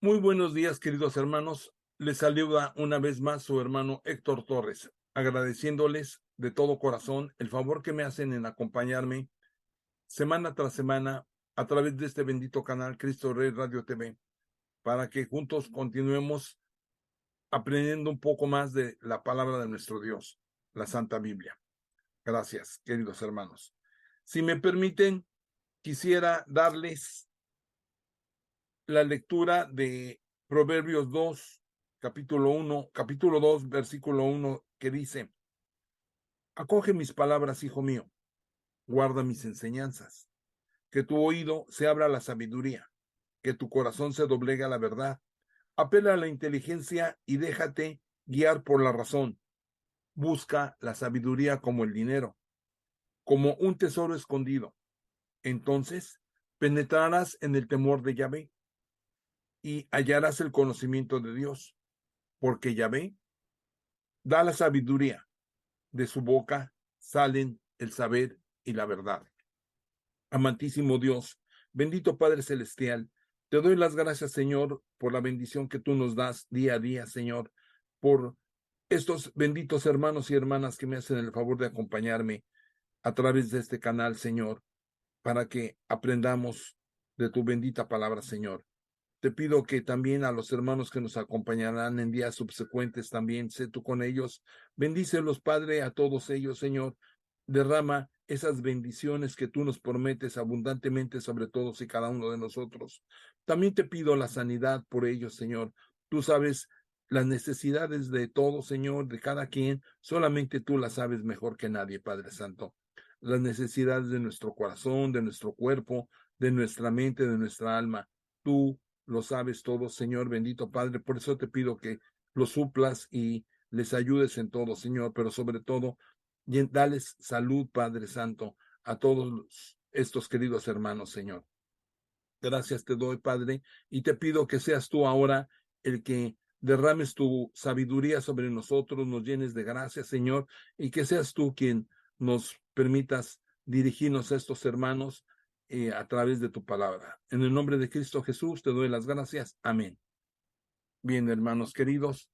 Muy buenos días, queridos hermanos. Les saluda una vez más su hermano Héctor Torres, agradeciéndoles de todo corazón el favor que me hacen en acompañarme semana tras semana a través de este bendito canal Cristo Rey Radio TV, para que juntos continuemos aprendiendo un poco más de la palabra de nuestro Dios, la Santa Biblia. Gracias, queridos hermanos. Si me permiten, quisiera darles la lectura de Proverbios 2, capítulo 2, versículo 1, que dice: acoge mis palabras, hijo mío, guarda mis enseñanzas, que tu oído se abra a la sabiduría, que tu corazón se doblegue a la verdad, apela a la inteligencia y déjate guiar por la razón. Busca la sabiduría como el dinero, como un tesoro escondido. Entonces penetrarás en el temor de Yahvé y hallarás el conocimiento de Dios, porque Yahvé da la sabiduría, de su boca salen el saber y la verdad. Amantísimo Dios, bendito Padre Celestial, te doy las gracias, Señor, por la bendición que tú nos das día a día, Señor, por estos benditos hermanos y hermanas que me hacen el favor de acompañarme a través de este canal, Señor, para que aprendamos de tu bendita palabra, Señor. Te pido que también a los hermanos que nos acompañarán en días subsecuentes también, sé tú con ellos. Bendícelos, Padre, a todos ellos, Señor. Derrama esas bendiciones que tú nos prometes abundantemente sobre todos y cada uno de nosotros. También te pido la sanidad por ellos, Señor. Tú sabes las necesidades de todos, Señor, de cada quien. Solamente tú las sabes mejor que nadie, Padre Santo. Las necesidades de nuestro corazón, de nuestro cuerpo, de nuestra mente, de nuestra alma. Tú lo sabes todo, Señor, bendito Padre. Por eso te pido que los suplas y les ayudes en todo, Señor, pero sobre todo, dales salud, Padre Santo, a todos estos queridos hermanos, Señor. Gracias te doy, Padre, y te pido que seas tú ahora el que derrames tu sabiduría sobre nosotros, nos llenes de gracia, Señor, y que seas tú quien nos permitas dirigirnos a estos hermanos a través de tu palabra. En el nombre de Cristo Jesús te doy las gracias. Amén. Bien, hermanos queridos,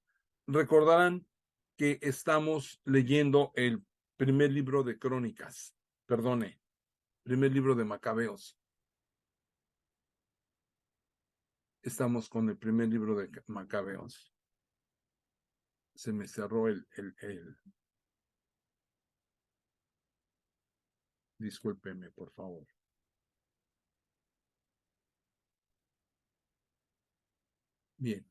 recordarán que estamos leyendo el primer libro de Crónicas, perdone, primer libro de Macabeos. Estamos con el primer libro de Macabeos. Se me cerró el... Discúlpeme, por favor. Bien.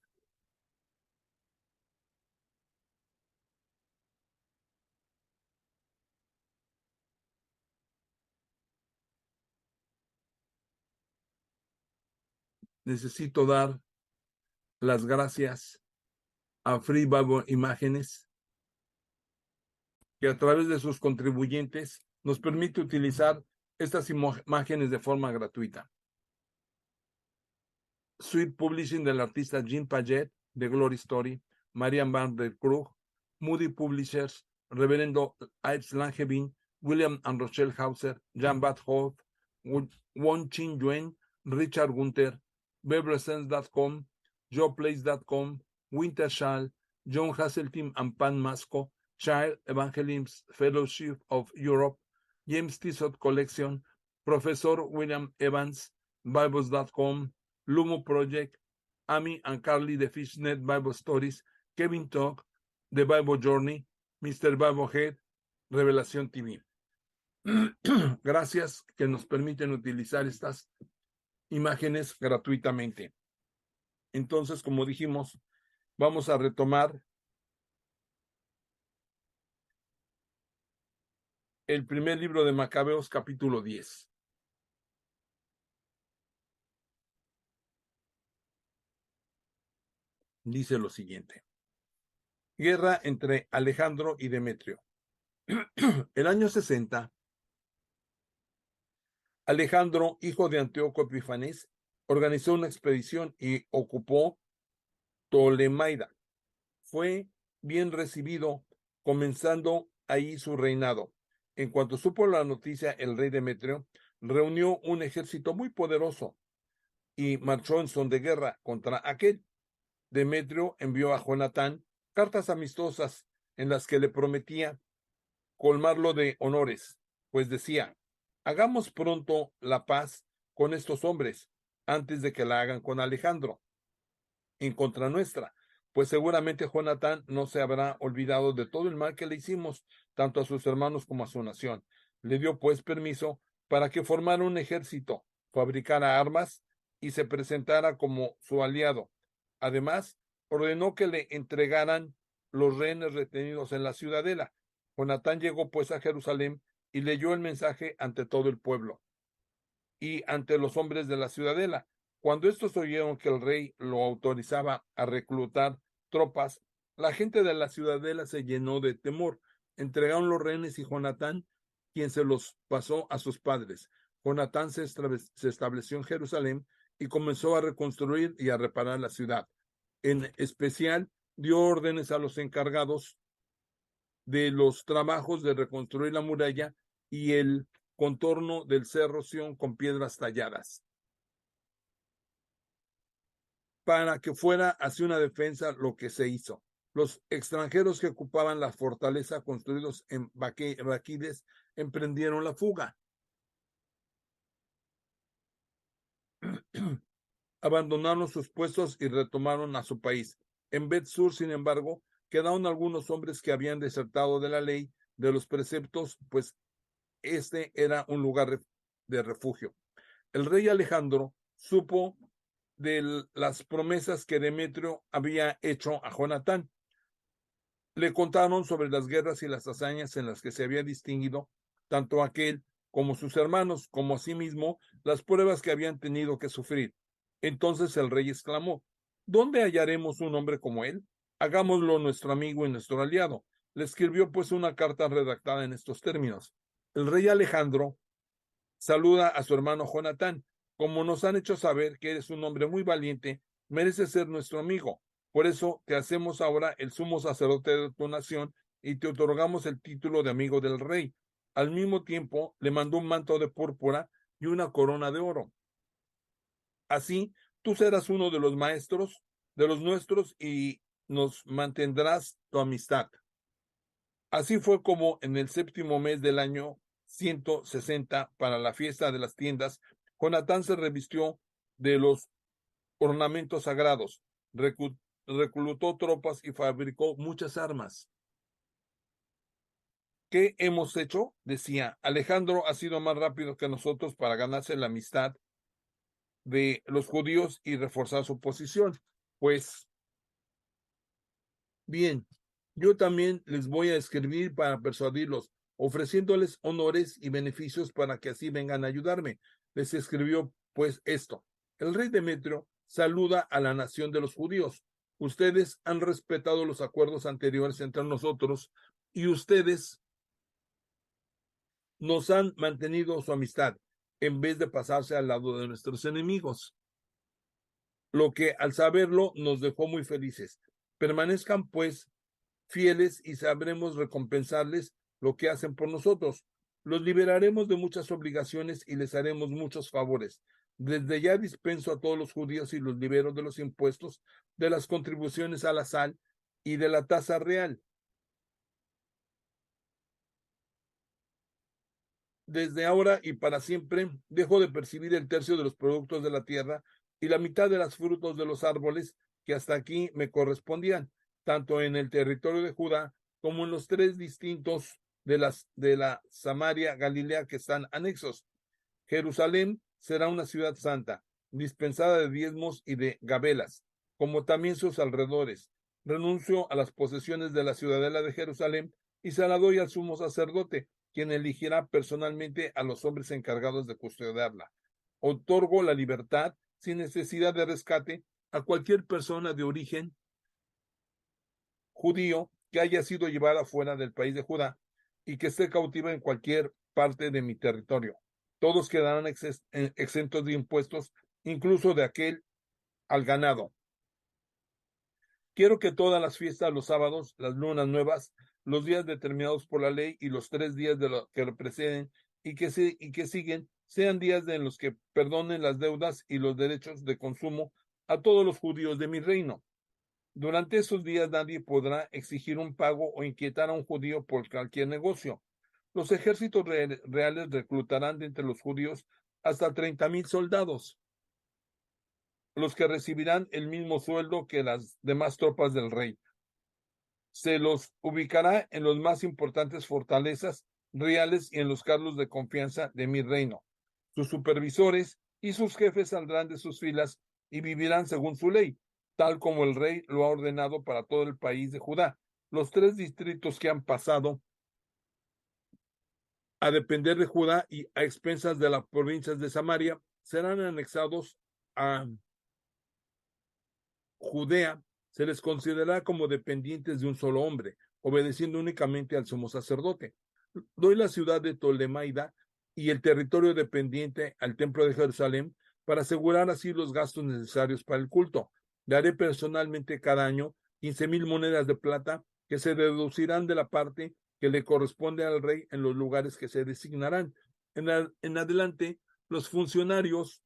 Necesito dar las gracias a Free Bible Imágenes, que a través de sus contribuyentes nos permite utilizar estas imágenes de forma gratuita. Sweet Publishing del artista Jean Paget, de Glory Story, Marian Van der Krug, Moody Publishers, Reverendo Ives Langevin, William and Rochelle Hauser, Jan Bad Holt, Won Chin Yuen, Richard Gunther, BebreSense.com, JoePlace.com, Wintershall, John Hasseltine and Pan Masco, Child Evangelism Fellowship of Europe, James Tissot Collection, Professor William Evans, Bibles.com, Lumo Project, Amy and Carly de Fishnet Bible Stories, Kevin Talk, The Bible Journey, Mr. Bible Head, Revelación TV. Gracias que nos permiten utilizar estas imágenes gratuitamente. Entonces, como dijimos, vamos a retomar el primer libro de Macabeos, capítulo 10. Dice lo siguiente: guerra entre Alejandro y Demetrio. El año 60, Alejandro, hijo de Antíoco Epifanes, organizó una expedición y ocupó Ptolemaida. Fue bien recibido, comenzando ahí su reinado. En cuanto supo la noticia, el rey Demetrio reunió un ejército muy poderoso. y marchó en son de guerra contra aquel. Demetrio envió a Jonatán cartas amistosas en las que le prometía colmarlo de honores, pues decía: hagamos pronto la paz con estos hombres antes de que la hagan con Alejandro en contra nuestra, pues seguramente Jonatán no se habrá olvidado de todo el mal que le hicimos, tanto a sus hermanos como a su nación. Le dio pues permiso para que formara un ejército, fabricara armas y se presentara como su aliado. Además, ordenó que le entregaran los rehenes retenidos en la ciudadela. Jonatán llegó pues a Jerusalén y leyó el mensaje ante todo el pueblo y ante los hombres de la ciudadela. Cuando estos oyeron que el rey lo autorizaba a reclutar tropas, la gente de la ciudadela se llenó de temor. Entregaron los rehenes y Jonatán, quien se los pasó a sus padres. Jonatán se estableció en Jerusalén y comenzó a reconstruir y a reparar la ciudad. En especial, dio órdenes a los encargados de los trabajos de reconstruir la muralla y el contorno del cerro Sión con piedras talladas, para que fuera así una defensa lo que se hizo. Los extranjeros que ocupaban la fortaleza construidos en Baquides emprendieron la fuga. Abandonaron sus puestos y retomaron a su país. En Bet-Sur, sin embargo, quedaron algunos hombres que habían desertado de la ley, de los preceptos, pues este era un lugar de refugio. El rey Alejandro supo de las promesas que Demetrio había hecho a Jonatán. Le contaron sobre las guerras y las hazañas en las que se había distinguido tanto aquel como sus hermanos, como asimismo las pruebas que habían tenido que sufrir. Entonces el rey exclamó: ¿dónde hallaremos un hombre como él? Hagámoslo nuestro amigo y nuestro aliado. Le escribió pues una carta redactada en estos términos: el rey Alejandro saluda a su hermano Jonatán. Como nos han hecho saber que eres un hombre muy valiente, mereces ser nuestro amigo. Por eso te hacemos ahora el sumo sacerdote de tu nación y te otorgamos el título de amigo del rey. Al mismo tiempo, le mandó un manto de púrpura y una corona de oro. Así, tú serás uno de los maestros de los nuestros y nos mantendrás tu amistad. Así fue como en el séptimo mes del año 160, para la fiesta de las tiendas, Jonatán se revistió de los ornamentos sagrados, reclutó tropas y fabricó muchas armas. ¿Qué hemos hecho? Decía: Alejandro ha sido más rápido que nosotros para ganarse la amistad de los judíos y reforzar su posición. Pues bien, yo también les voy a escribir para persuadirlos, ofreciéndoles honores y beneficios para que así vengan a ayudarme. Les escribió pues esto: el rey Demetrio saluda a la nación de los judíos. Ustedes han respetado los acuerdos anteriores entre nosotros y ustedes nos han mantenido su amistad en vez de pasarse al lado de nuestros enemigos, lo que al saberlo nos dejó muy felices. Permanezcan pues fieles y sabremos recompensarles lo que hacen por nosotros. Los liberaremos de muchas obligaciones y les haremos muchos favores. Desde ya dispenso a todos los judíos y los libero de los impuestos, de las contribuciones a la sal y de la tasa real. Desde ahora y para siempre dejo de percibir el tercio de los productos de la tierra y la mitad de los frutos de los árboles que hasta aquí me correspondían, tanto en el territorio de Judá como en los tres distintos de la Samaria, Galilea, que están anexos. Jerusalén será una ciudad santa, dispensada de diezmos y de gabelas, como también sus alrededores. Renuncio a las posesiones de la ciudadela de Jerusalén y se la doy al sumo sacerdote, quien elegirá personalmente a los hombres encargados de custodiarla. Otorgo la libertad sin necesidad de rescate a cualquier persona de origen judío que haya sido llevada fuera del país de Judá y que esté cautiva en cualquier parte de mi territorio. Todos quedarán exentos de impuestos, incluso de aquel al ganado. Quiero que todas las fiestas, los sábados, las lunas nuevas, los días determinados por la ley y los 3 días de lo que lo preceden y que siguen sean días en los que perdonen las deudas y los derechos de consumo a todos los judíos de mi reino. Durante esos días nadie podrá exigir un pago o inquietar a un judío por cualquier negocio. Los ejércitos reales reclutarán de entre los judíos hasta 30,000 soldados, los que recibirán el mismo sueldo que las demás tropas del rey. Se los ubicará en las más importantes fortalezas reales y en los cargos de confianza de mi reino. Sus supervisores y sus jefes saldrán de sus filas y vivirán según su ley, tal como el rey lo ha ordenado para todo el país de Judá. Los 3 distritos que han pasado a depender de Judá y a expensas de las provincias de Samaria serán anexados a Judea. Se les considerará como dependientes de un solo hombre, obedeciendo únicamente al sumo sacerdote. Doy la ciudad de Tolemaida y el territorio dependiente al templo de Jerusalén para asegurar así los gastos necesarios para el culto. Daré personalmente cada año 15,000 monedas de plata que se deducirán de la parte que le corresponde al rey en los lugares que se designarán. En adelante, los funcionarios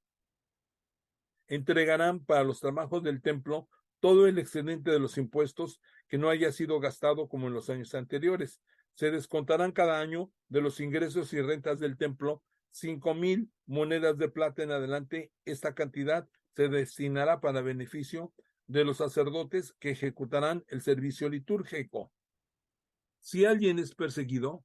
entregarán para los trabajos del templo todo el excedente de los impuestos que no haya sido gastado como en los años anteriores. Se descontarán cada año de los ingresos y rentas del templo 5,000 monedas de plata en adelante. Esta cantidad se destinará para beneficio de los sacerdotes que ejecutarán el servicio litúrgico. Si alguien es perseguido,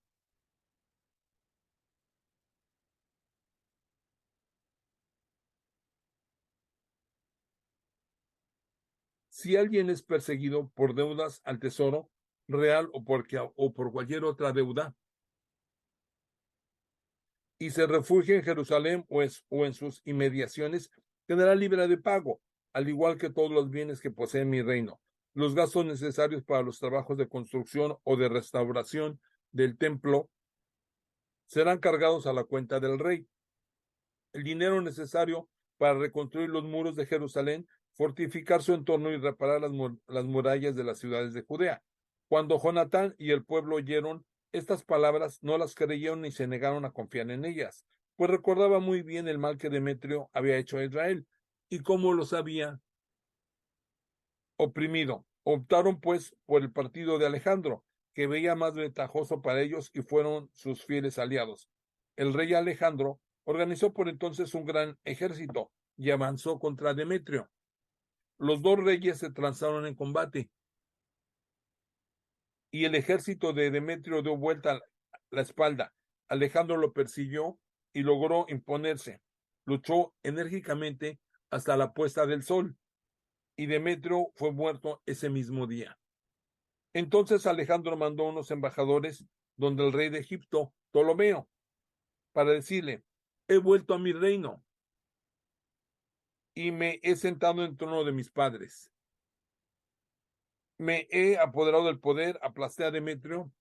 por deudas al tesoro real o por cualquier otra deuda, y se refugia en Jerusalén o en sus inmediaciones, quedará libre de pago, al igual que todos los bienes que posee mi reino. Los gastos necesarios para los trabajos de construcción o de restauración del templo serán cargados a la cuenta del rey. El dinero necesario para reconstruir los muros de Jerusalén, fortificar su entorno y reparar las murallas de las ciudades de Judea. Cuando Jonatán y el pueblo oyeron estas palabras, no las creyeron ni se negaron a confiar en ellas, pues recordaba muy bien el mal que Demetrio había hecho a Israel y cómo los había oprimido. Optaron pues por el partido de Alejandro, que veía más ventajoso para ellos, y fueron sus fieles aliados. El rey Alejandro organizó por entonces un gran ejército y avanzó contra Demetrio. Los dos reyes se transaron en combate y el ejército de Demetrio dio vuelta la espalda. Alejandro lo persiguió y logró imponerse. Luchó enérgicamente hasta la puesta del sol y Demetrio fue muerto ese mismo día. Entonces Alejandro mandó unos embajadores donde el rey de Egipto, Ptolomeo, para decirle: he vuelto a mi reino y me he sentado en el trono de mis padres. Me he apoderado del poder, aplasté a Demetrio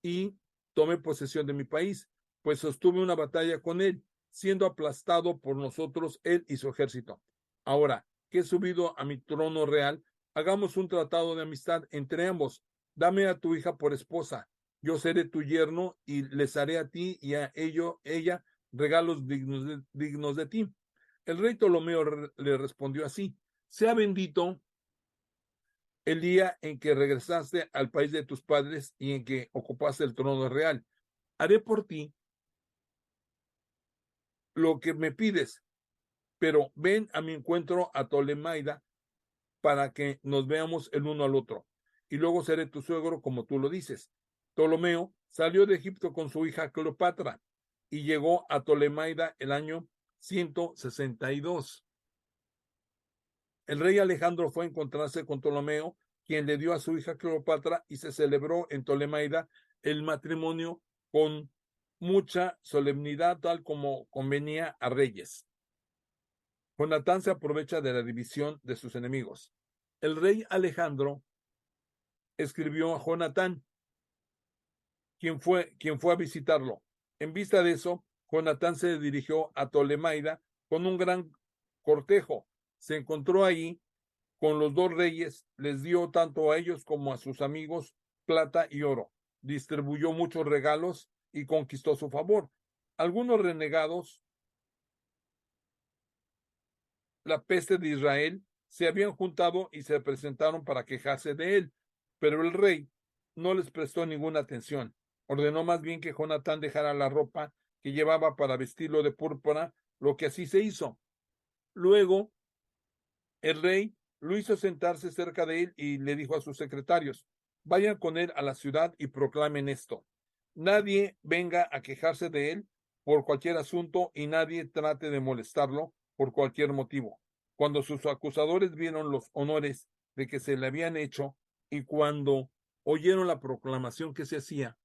y tomé posesión de mi país, pues sostuve una batalla con él, siendo aplastado por nosotros él y su ejército. Ahora que he subido a mi trono real, hagamos un tratado de amistad entre ambos. Dame a tu hija por esposa, yo seré tu yerno y les haré a ti y a ella regalos dignos de ti. El rey Ptolomeo le respondió así: sea bendito el día en que regresaste al país de tus padres y en que ocupaste el trono real. Haré por ti lo que me pides, pero ven a mi encuentro a Tolemaida para que nos veamos el uno al otro, y luego seré tu suegro como tú lo dices. Ptolomeo salió de Egipto con su hija Cleopatra y llegó a Tolemaida el año 162. El rey Alejandro fue a encontrarse con Ptolomeo, quien le dio a su hija Cleopatra, y se celebró en Tolemaida el matrimonio con mucha solemnidad, tal como convenía a reyes. Jonatán se aprovecha de la división de sus enemigos. El rey Alejandro escribió a Jonatán, quien fue a visitarlo. En vista de eso, Jonatán se dirigió a Tolemaida con un gran cortejo. Se encontró ahí con los dos reyes, les dio tanto a ellos como a sus amigos plata y oro, distribuyó muchos regalos y conquistó su favor. Algunos renegados la peste de Israel, se habían juntado y se presentaron para quejarse de él, pero el rey no les prestó ninguna atención. Ordenó más bien que Jonatán dejara la ropa que llevaba para vestirlo de púrpura, lo que así se hizo. Luego, el rey lo hizo sentarse cerca de él y le dijo a sus secretarios: vayan con él a la ciudad y proclamen esto. Nadie venga a quejarse de él por cualquier asunto y nadie trate de molestarlo por cualquier motivo. Cuando sus acusadores vieron los honores de que se le habían hecho y cuando oyeron la proclamación que se hacía,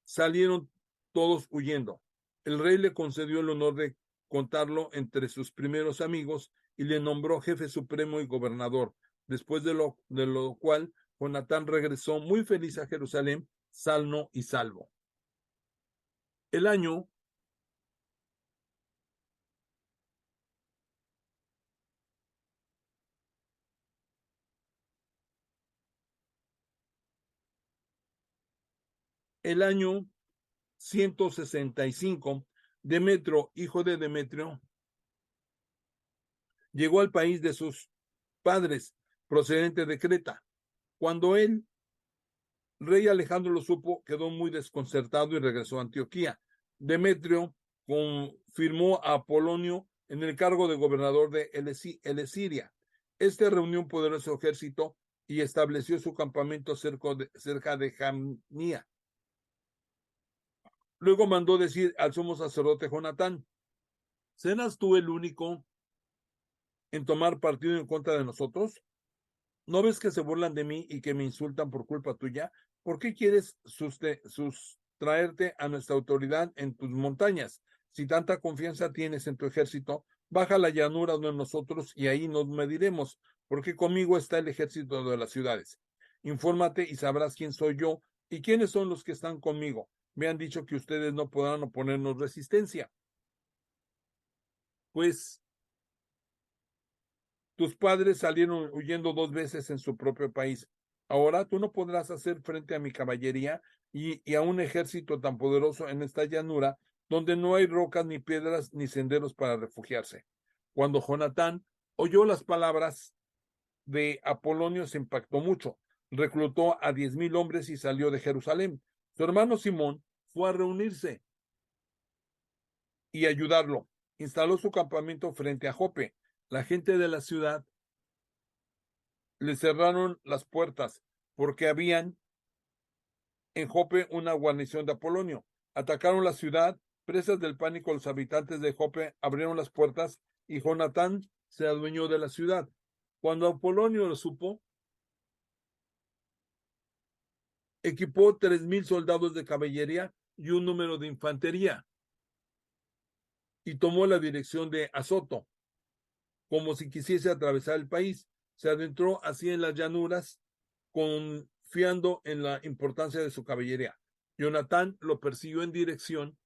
salieron todos huyendo. El rey le concedió el honor de contarlo entre sus primeros amigos y le nombró jefe supremo y gobernador, después de lo cual Jonatán regresó muy feliz a Jerusalén, sano y salvo. El año el año 165, Demetrio, hijo de Demetrio, llegó al país de sus padres, procedente de Creta. Cuando el rey Alejandro lo supo, quedó muy desconcertado y regresó a Antioquía. Demetrio confirmó a Apolonio en el cargo de gobernador de Elesiria. Este reunió un poderoso ejército y estableció su campamento cerca de Jamnia. Luego mandó decir al sumo sacerdote Jonatán: ¿serás tú el único en tomar partido en contra de nosotros? ¿No ves que se burlan de mí y que me insultan por culpa tuya? ¿Por qué quieres sustraerte a nuestra autoridad en tus montañas? Si tanta confianza tienes en tu ejército, baja a la llanura de nosotros y ahí nos mediremos, porque conmigo está el ejército de las ciudades. Infórmate y sabrás quién soy yo y quiénes son los que están conmigo. Me han dicho que ustedes no podrán oponernos resistencia. Pues tus padres salieron huyendo 2 veces en su propio país. Ahora tú no podrás hacer frente a mi caballería y a un ejército tan poderoso en esta llanura, donde no hay rocas, ni piedras, ni senderos para refugiarse. Cuando Jonatán oyó las palabras de Apolonio, se impactó mucho. Reclutó a 10,000 hombres y salió de Jerusalén. Su hermano Simón fue a reunirse y ayudarlo. Instaló su campamento frente a Jope. La gente de la ciudad le cerraron las puertas porque habían en Jope una guarnición de Apolonio. Atacaron la ciudad, presas del pánico, los habitantes de Jope abrieron las puertas y Jonatán se adueñó de la ciudad. Cuando Apolonio lo supo, equipó 3,000 soldados de caballería y un número de infantería y tomó la dirección de Azoto, como si quisiese atravesar el país. Se adentró así en las llanuras, confiando en la importancia de su caballería. Jonatán lo persiguió en dirección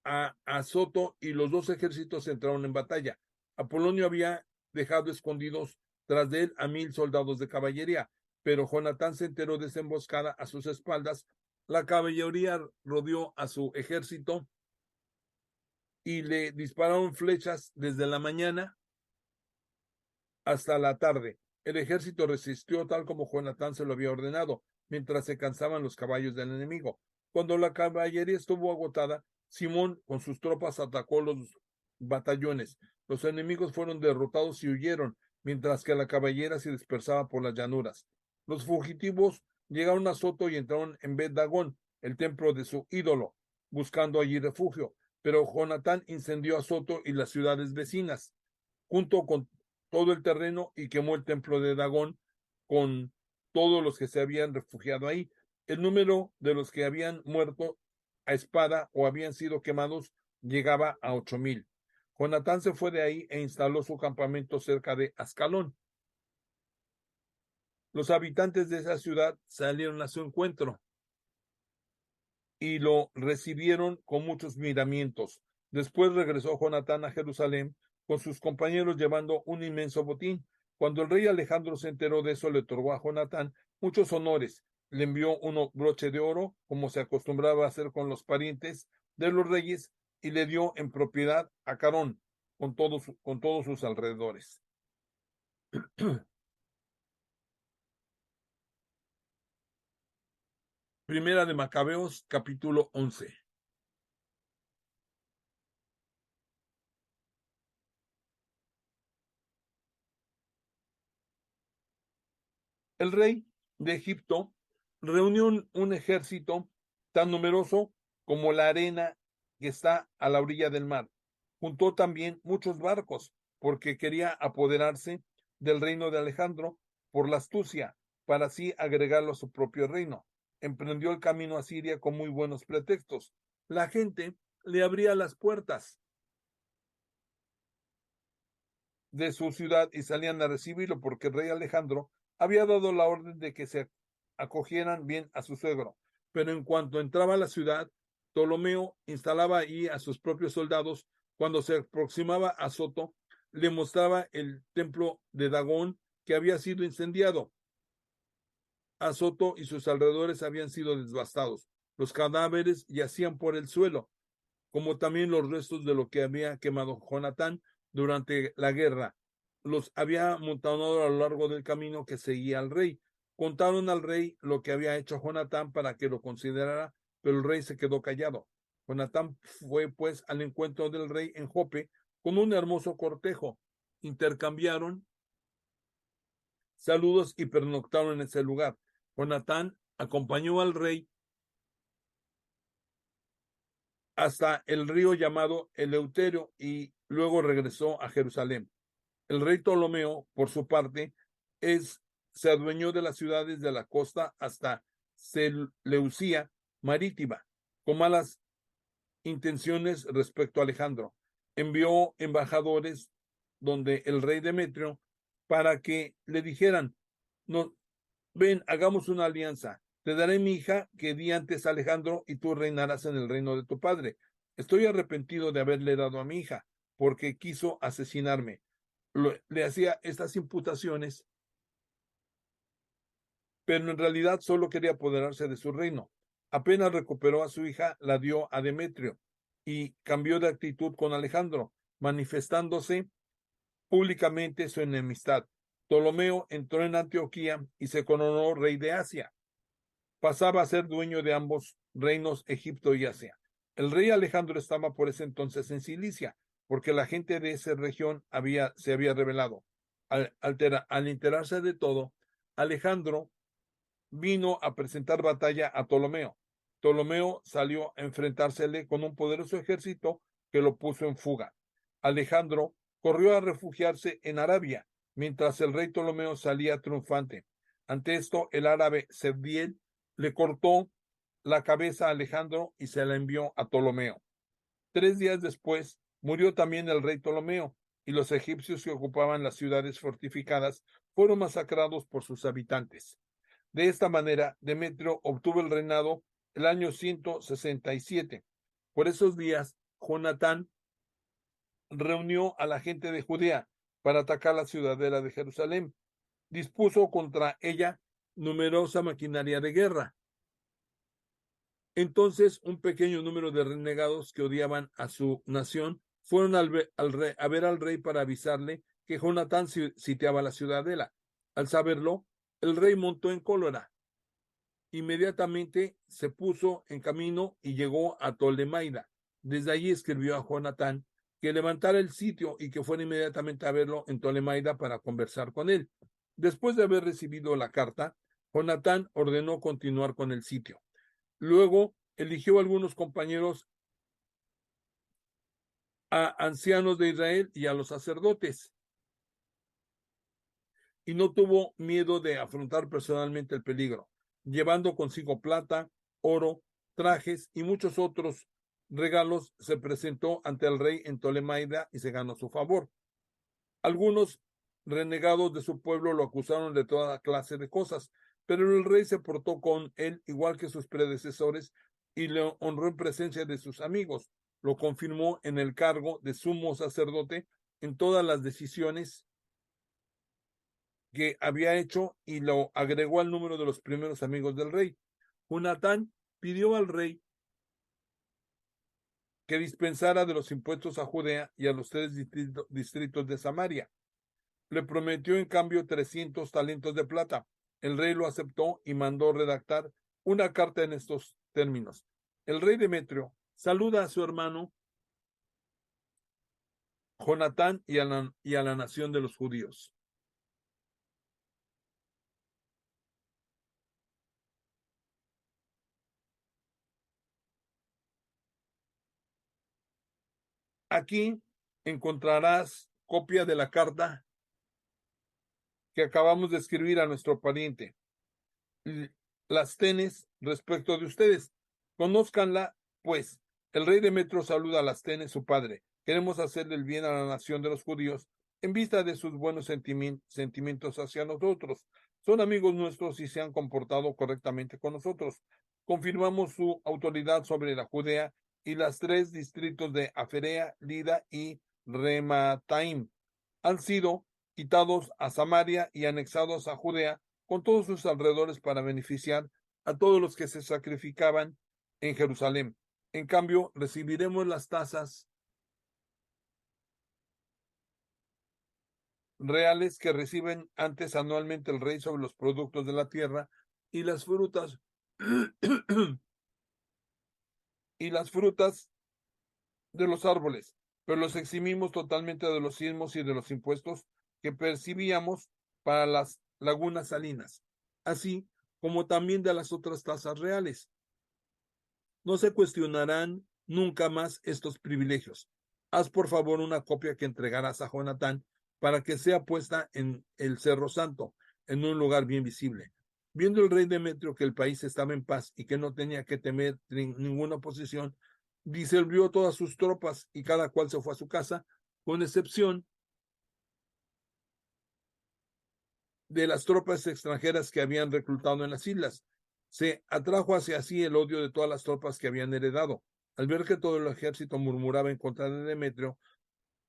a Soto y los dos ejércitos entraron en batalla. Apolonio había dejado escondidos tras de él a 1,000 soldados de caballería, pero Jonatán se enteró de esa emboscada a sus espaldas. La caballería rodeó a su ejército y le dispararon flechas desde la mañana hasta la tarde. El ejército resistió tal como Jonatán se lo había ordenado, mientras se cansaban los caballos del enemigo. Cuando la caballería estuvo agotada, Simón con sus tropas atacó los batallones. Los enemigos fueron derrotados y huyeron, mientras que la caballería se dispersaba por las llanuras. Los fugitivos llegaron a Soto y entraron en Bet Dagón, el templo de su ídolo, buscando allí refugio. Pero Jonatán incendió a Soto y las ciudades vecinas, junto con todo el terreno, y quemó el templo de Dagón con todos los que se habían refugiado ahí. El número de los que habían muerto a espada o habían sido quemados llegaba a 8,000. Jonatán se fue de ahí e instaló su campamento cerca de Ascalón. Los habitantes de esa ciudad salieron a su encuentro y lo recibieron con muchos miramientos. Después regresó Jonatán a Jerusalén con sus compañeros llevando un inmenso botín. Cuando el rey Alejandro se enteró de eso, le otorgó a Jonatán muchos honores. Le envió un broche de oro, como se acostumbraba a hacer con los parientes de los reyes, y le dio en propiedad a Carón, con todos sus alrededores. Primera de Macabeos, capítulo 11. El rey de Egipto reunió un ejército tan numeroso como la arena que está a la orilla del mar. Juntó también muchos barcos porque quería apoderarse del reino de Alejandro por la astucia, para así agregarlo a su propio reino. Emprendió el camino a Siria con muy buenos pretextos. La gente le abría las puertas de su ciudad y salían a recibirlo porque el rey Alejandro había dado la orden de que se acogieran bien a su suegro. Pero en cuanto entraba a la ciudad, Ptolomeo instalaba ahí a sus propios soldados. Cuando se aproximaba a Soto, le mostraba el templo de Dagón que había sido incendiado. Soto y sus alrededores habían sido devastados. Los cadáveres yacían por el suelo, como también los restos de lo que había quemado Jonatán durante la guerra. Los había montado a lo largo del camino que seguía al rey. Contaron al rey lo que había hecho Jonatán para que lo considerara, pero el rey se quedó callado. Jonatán fue pues al encuentro del rey en Jope con un hermoso cortejo. Intercambiaron saludos y pernoctaron en ese lugar. Jonatán acompañó al rey hasta el río llamado Eleuterio y luego regresó a Jerusalén. El rey Ptolomeo, por su parte, se adueñó de las ciudades de la costa hasta Seleucia marítima, con malas intenciones respecto a Alejandro. Envió embajadores donde el rey Demetrio para que le dijeran, no, ven, hagamos una alianza. Te daré mi hija que di antes a Alejandro y tú reinarás en el reino de tu padre. Estoy arrepentido de haberle dado a mi hija porque quiso asesinarme. Le hacía estas imputaciones, pero en realidad solo quería apoderarse de su reino. Apenas recuperó a su hija, la dio a Demetrio y cambió de actitud con Alejandro, manifestándose públicamente su enemistad. Ptolomeo entró en Antioquía y se coronó rey de Asia. Pasaba a ser dueño de ambos reinos, Egipto y Asia. El rey Alejandro estaba por ese entonces en Cilicia, porque la gente de esa región se había rebelado. Al enterarse de todo, Alejandro vino a presentar batalla a Ptolomeo. Ptolomeo salió a enfrentársele con un poderoso ejército que lo puso en fuga. Alejandro corrió a refugiarse en Arabia, mientras el rey Ptolomeo salía triunfante. Ante esto, el árabe Sebdiel le cortó la cabeza a Alejandro y se la envió a Ptolomeo. 3 días después, murió también el rey Ptolomeo, y los egipcios que ocupaban las ciudades fortificadas fueron masacrados por sus habitantes. De esta manera, Demetrio obtuvo el reinado el año 167. Por esos días, Jonatán reunió a la gente de Judea para atacar la ciudadela de Jerusalén. Dispuso contra ella numerosa maquinaria de guerra. Entonces, un pequeño número de renegados que odiaban a su nación fueron a ver al rey para avisarle que Jonatán sitiaba la ciudadela. Al saberlo, el rey montó en cólera. Inmediatamente se puso en camino y llegó a Tolemaida. Desde allí escribió a Jonatán que levantara el sitio y que fuera inmediatamente a verlo en Tolemaida para conversar con él. Después de haber recibido la carta, Jonatán ordenó continuar con el sitio. Luego eligió a algunos compañeros, a ancianos de Israel y a los sacerdotes, y no tuvo miedo de afrontar personalmente el peligro, llevando consigo plata, oro, trajes y muchos otros regalos. Se presentó ante el rey en Tolemaida y se ganó su favor. Algunos renegados de su pueblo lo acusaron de toda clase de cosas, pero el rey se portó con él igual que sus predecesores y le honró en presencia de sus amigos. Lo confirmó en el cargo de sumo sacerdote en todas las decisiones que había hecho y lo agregó al número de los primeros amigos del rey. Jonatán pidió al rey que dispensara de los impuestos a Judea y a los 3 distritos de Samaria. Le prometió en cambio 300 talentos de plata. El rey lo aceptó y mandó redactar una carta en estos términos. El rey Demetrio saluda a su hermano Jonatán y a la nación de los judíos. Aquí encontrarás copia de la carta que acabamos de escribir a nuestro pariente. Las tenes respecto de ustedes. Conózcanla, pues. El rey Demetrio saluda a las tenes, su padre. Queremos hacerle el bien a la nación de los judíos en vista de sus buenos sentimientos hacia nosotros. Son amigos nuestros y se han comportado correctamente con nosotros. Confirmamos su autoridad sobre la Judea y las 3 distritos de Aferea, Lida y Remataim. Han sido quitados a Samaria y anexados a Judea con todos sus alrededores para beneficiar a todos los que se sacrificaban en Jerusalén. En cambio, recibiremos las tasas reales que reciben antes anualmente el rey sobre los productos de la tierra y las frutas y las frutas de los árboles, pero los eximimos totalmente de los diezmos y de los impuestos que percibíamos para las lagunas salinas, así como también de las otras tasas reales. No se cuestionarán nunca más estos privilegios. Haz por favor una copia que entregarás a Jonatán para que sea puesta en el Cerro Santo, en un lugar bien visible. Viendo el rey Demetrio que el país estaba en paz y que no tenía que temer ninguna oposición, disolvió todas sus tropas y cada cual se fue a su casa, con excepción de las tropas extranjeras que habían reclutado en las islas. Se atrajo hacia sí el odio de todas las tropas que habían heredado. Al ver que todo el ejército murmuraba en contra de Demetrio,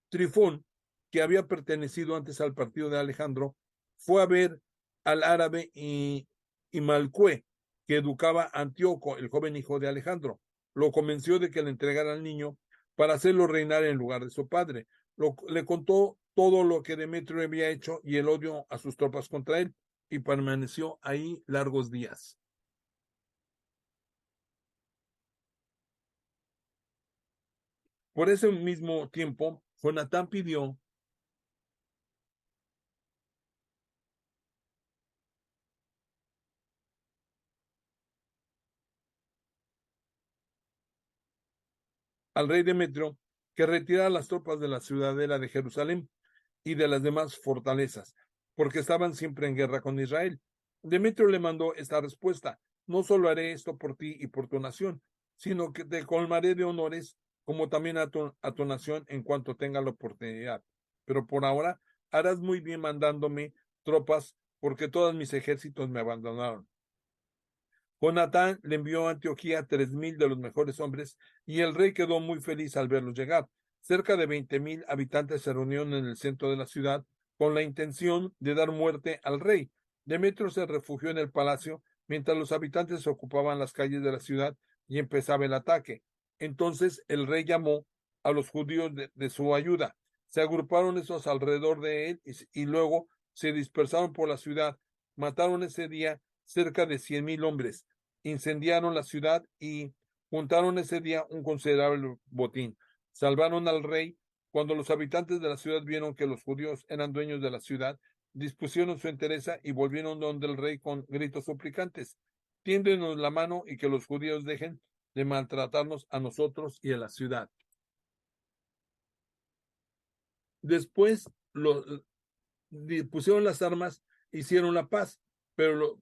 Trifón, que había pertenecido antes al partido de Alejandro, fue a ver al árabe y Malcue, que educaba a Antíoco, el joven hijo de Alejandro. Lo convenció de que le entregara al niño para hacerlo reinar en lugar de su padre. Le contó todo lo que Demetrio había hecho y el odio a sus tropas contra él, y permaneció ahí largos días. Por ese mismo tiempo, Jonatán pidió al rey Demetrio que retirara las tropas de la ciudadela de Jerusalén y de las demás fortalezas, porque estaban siempre en guerra con Israel. Demetrio le mandó esta respuesta: no solo haré esto por ti y por tu nación, sino que te colmaré de honores, como también a tu nación en cuanto tenga la oportunidad. Pero por ahora harás muy bien mandándome tropas, porque todos mis ejércitos me abandonaron. Jonatán le envió a Antioquía 3,000 de los mejores hombres, y el rey quedó muy feliz al verlos llegar. Cerca de 20,000 habitantes se reunieron en el centro de la ciudad con la intención de dar muerte al rey. Demetrio se refugió en el palacio mientras los habitantes ocupaban las calles de la ciudad y empezaba el ataque. Entonces el rey llamó a los judíos de su ayuda. Se agruparon esos alrededor de él y luego se dispersaron por la ciudad. Mataron ese día cerca de 100,000 hombres, incendiaron la ciudad y juntaron ese día un considerable botín. Salvaron al rey. Cuando los habitantes de la ciudad vieron que los judíos eran dueños de la ciudad, dispusieron su entereza y volvieron donde el rey con gritos suplicantes: tiéndenos la mano y que los judíos dejen de maltratarnos a nosotros y a la ciudad. Después pusieron las armas, hicieron la paz, pero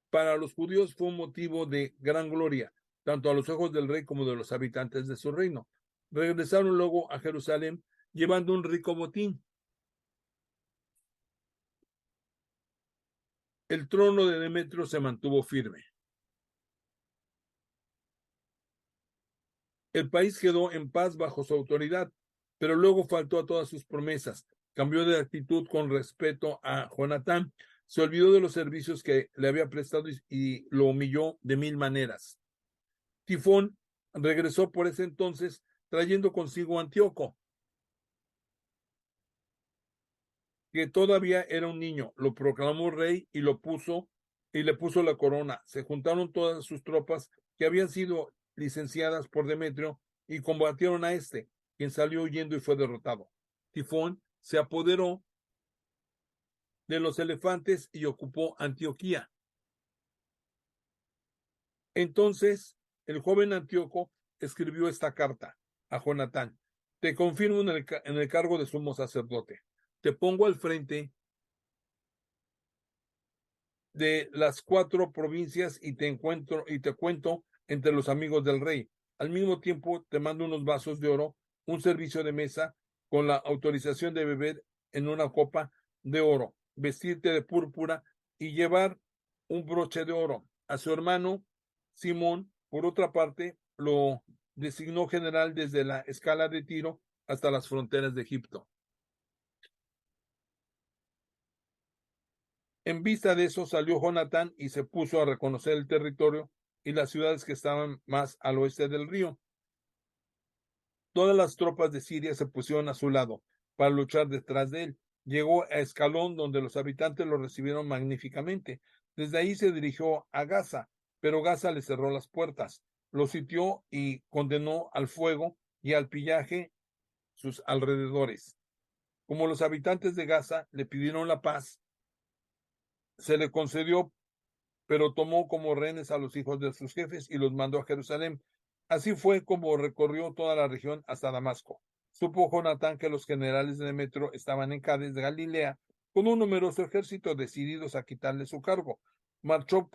para los judíos fue un motivo de gran gloria, tanto a los ojos del rey como de los habitantes de su reino. Regresaron luego a Jerusalén llevando un rico botín. El trono de Demetrio se mantuvo firme. El país quedó en paz bajo su autoridad, pero luego faltó a todas sus promesas. Cambió de actitud con respecto a Jonatán, se olvidó de los servicios que le había prestado y lo humilló de 1000 maneras. Tifón regresó por ese entonces trayendo consigo a Antíoco, que todavía era un niño. Lo proclamó rey y le puso la corona. Se juntaron todas sus tropas que habían sido licenciadas por Demetrio y combatieron a este, quien salió huyendo y fue derrotado. Tifón se apoderó de los elefantes y ocupó Antioquía. Entonces, el joven Antíoco escribió esta carta a Jonatán: te confirmo en el cargo de sumo sacerdote. Te pongo al frente de las 4 provincias y te cuento entre los amigos del rey. Al mismo tiempo, te mando unos vasos de oro, un servicio de mesa con la autorización de beber en una copa de oro, vestirte de púrpura y llevar un broche de oro. A su hermano Simón, por otra parte, lo designó general desde la escala de Tiro hasta las fronteras de Egipto. En vista de eso salió Jonatán y se puso a reconocer el territorio y las ciudades que estaban más al oeste del río. Todas las tropas de Siria se pusieron a su lado para luchar detrás de él. Llegó a Escalón, donde los habitantes lo recibieron magníficamente. Desde ahí se dirigió a Gaza, pero Gaza le cerró las puertas, lo sitió y condenó al fuego y al pillaje sus alrededores. Como los habitantes de Gaza le pidieron la paz, se le concedió, pero tomó como rehenes a los hijos de sus jefes y los mandó a Jerusalén. Así fue como recorrió toda la región hasta Damasco. Supo Jonatán que los generales de Demetrio estaban en Cades de Galilea con un numeroso ejército decididos a quitarle su cargo. Marchó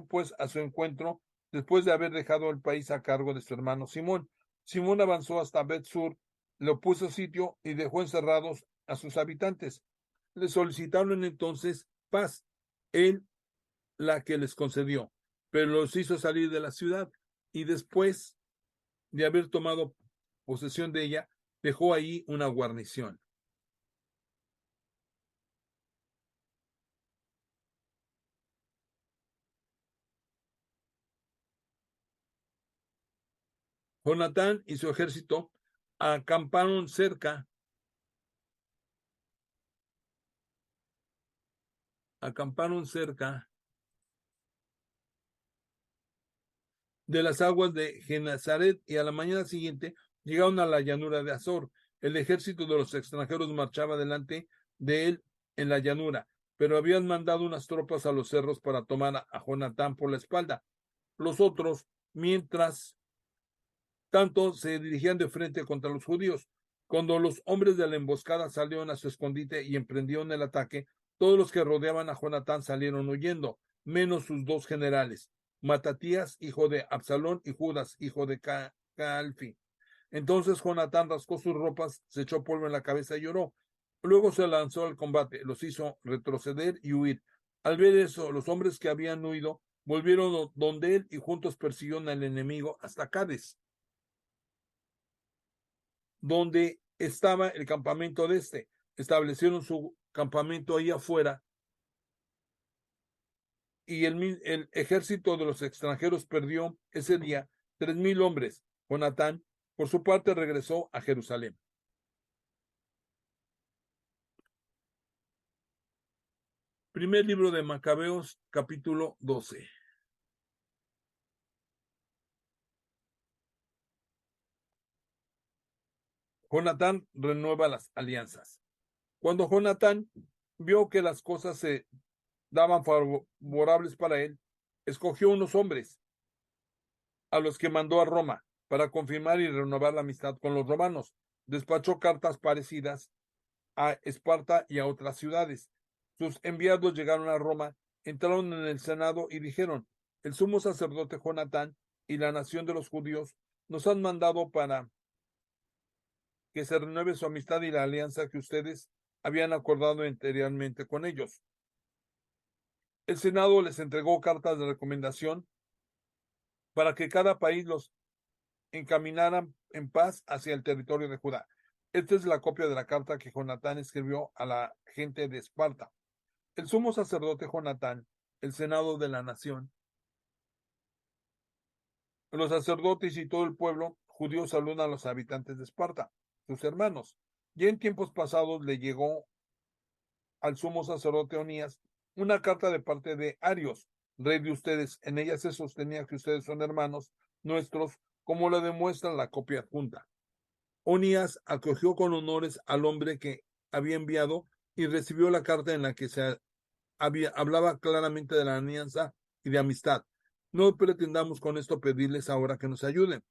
pues a su encuentro después de haber dejado el país a cargo de su hermano Simón. Simón avanzó hasta Bet-Sur, le puso sitio y dejó encerrados a sus habitantes. Le solicitaron entonces paz. Él la que les concedió, pero los hizo salir de la ciudad y después de haber tomado posesión de ella, dejó ahí una guarnición. Jonatán y su ejército acamparon cerca de las aguas de Genazaret y a la mañana siguiente llegaron a la llanura de Azor. El ejército de los extranjeros marchaba delante de él en la llanura, pero habían mandado unas tropas a los cerros para tomar a Jonatán por la espalda. Los otros, mientras tanto, se dirigían de frente contra los judíos. Cuando los hombres de la emboscada salieron a su escondite y emprendieron el ataque, todos los que rodeaban a Jonatán salieron huyendo, menos sus 2 generales, Matatías, hijo de Absalón, y Judas, hijo de Calfi. Entonces Jonatán rascó sus ropas, se echó polvo en la cabeza y lloró. Luego se lanzó al combate, los hizo retroceder y huir. Al ver eso, los hombres que habían huido volvieron donde él y juntos persiguieron al enemigo hasta Cades, donde estaba el campamento de este. Establecieron su campamento ahí afuera y el ejército de los extranjeros perdió ese día 3,000 hombres. Jonatán, por su parte, regresó a Jerusalén. Primer libro de Macabeos, capítulo 12. Jonatán renueva las alianzas. Cuando Jonatán vio que las cosas se daban favorables para él, escogió unos hombres a los que mandó a Roma para confirmar y renovar la amistad con los romanos. Despachó cartas parecidas a Esparta y a otras ciudades. Sus enviados llegaron a Roma, entraron en el Senado y dijeron: el sumo sacerdote Jonatán y la nación de los judíos nos han mandado para que se renueve su amistad y la alianza que ustedes habían acordado anteriormente con ellos. El Senado les entregó cartas de recomendación para que cada país los encaminaran en paz hacia el territorio de Judá. Esta es la copia de la carta que Jonatán escribió a la gente de Esparta. El sumo sacerdote Jonatán, el senado de la nación, los sacerdotes y todo el pueblo judíos saludan a los habitantes de Esparta, sus hermanos. Ya en tiempos pasados le llegó al sumo sacerdote Onías una carta de parte de Arios, rey de ustedes. En ella se sostenía que ustedes son hermanos nuestros, como lo demuestra la copia adjunta. Onías acogió con honores al hombre que había enviado y recibió la carta en la que hablaba claramente de la alianza y de amistad. No pretendamos con esto pedirles ahora que nos ayuden,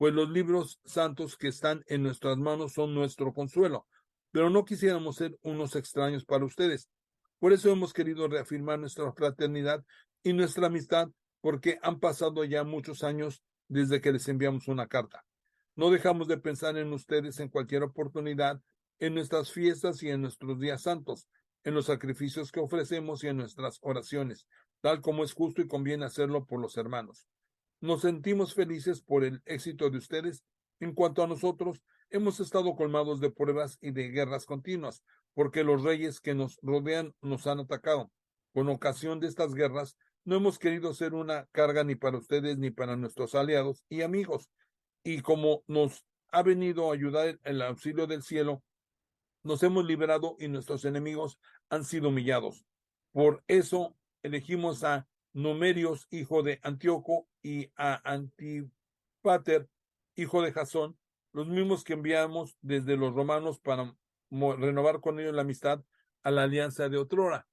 pues los libros santos que están en nuestras manos son nuestro consuelo, pero no quisiéramos ser unos extraños para ustedes. Por eso hemos querido reafirmar nuestra fraternidad y nuestra amistad, porque han pasado ya muchos años desde que les enviamos una carta. No dejamos de pensar en ustedes en cualquier oportunidad, en nuestras fiestas y en nuestros días santos, en los sacrificios que ofrecemos y en nuestras oraciones, tal como es justo y conviene hacerlo por los hermanos. Nos sentimos felices por el éxito de ustedes. En cuanto a nosotros, hemos estado colmados de pruebas y de guerras continuas, porque los reyes que nos rodean nos han atacado. Con ocasión de estas guerras, no hemos querido ser una carga ni para ustedes ni para nuestros aliados y amigos. Y como nos ha venido a ayudar el auxilio del cielo, nos hemos liberado y nuestros enemigos han sido humillados. Por eso elegimos a Numerios, hijo de Antíoco, y a Antipater, hijo de Jasón, los mismos que enviamos desde los romanos para renovar con ellos la amistad a la alianza de otrora.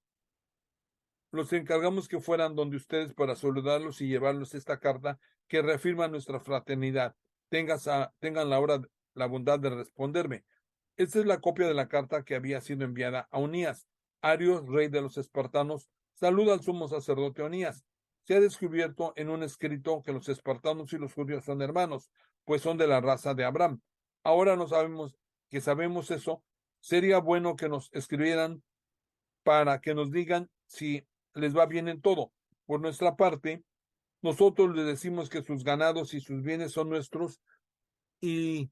Los encargamos que fueran donde ustedes para saludarlos y llevarlos esta carta que reafirma nuestra fraternidad. Tengan la bondad de responderme. Esta es la copia de la carta que había sido enviada a Onías. Arios, rey de los espartanos, saluda al sumo sacerdote Onías. Se ha descubierto en un escrito que los espartanos y los judíos son hermanos, pues son de la raza de Abraham. Ahora no sabemos eso. Sería bueno que nos escribieran para que nos digan si les va bien en todo. Por nuestra parte, nosotros les decimos que sus ganados y sus bienes son nuestros y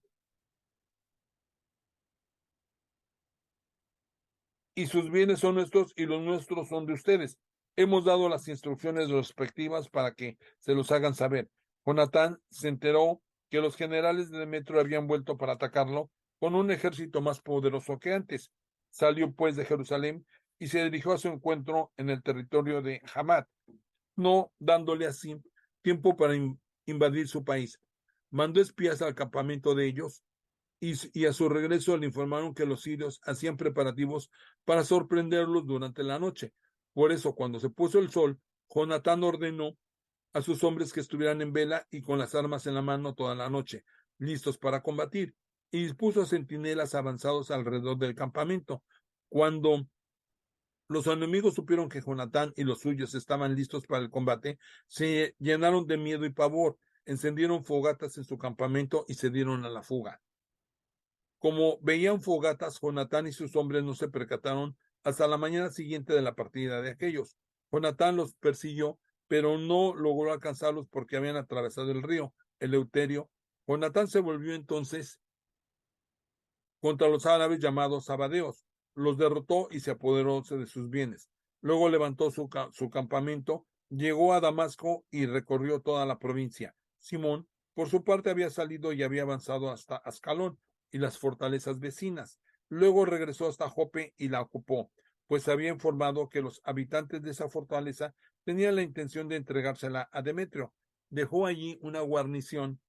sus bienes son nuestros y los nuestros son de ustedes. Hemos dado las instrucciones respectivas para que se los hagan saber. Jonatán se enteró que los generales de Demetrio habían vuelto para atacarlo con un ejército más poderoso que antes. Salió pues de Jerusalén y se dirigió a su encuentro en el territorio de Hamat, no dándole así tiempo para invadir su país. Mandó espías al campamento de ellos y a su regreso le informaron que los sirios hacían preparativos para sorprenderlos durante la noche. Por eso, cuando se puso el sol, Jonatán ordenó a sus hombres que estuvieran en vela y con las armas en la mano toda la noche, listos para combatir, y dispuso a centinelas avanzados alrededor del campamento. Cuando los enemigos supieron que Jonatán y los suyos estaban listos para el combate, se llenaron de miedo y pavor, encendieron fogatas en su campamento y se dieron a la fuga. Como veían fogatas, Jonatán y sus hombres no se percataron hasta la mañana siguiente de la partida de aquellos. Jonatán los persiguió, pero no logró alcanzarlos porque habían atravesado el río, el Eleuterio. Jonatán se volvió entonces contra los árabes llamados sabadeos, los derrotó y se apoderó de sus bienes. Luego levantó su campamento, llegó a Damasco y recorrió toda la provincia. Simón, por su parte, había salido y había avanzado hasta Ascalón y las fortalezas vecinas. Luego regresó hasta Jope y la ocupó, pues había informado que los habitantes de esa fortaleza tenían la intención de entregársela a Demetrio. Dejó allí una guarnición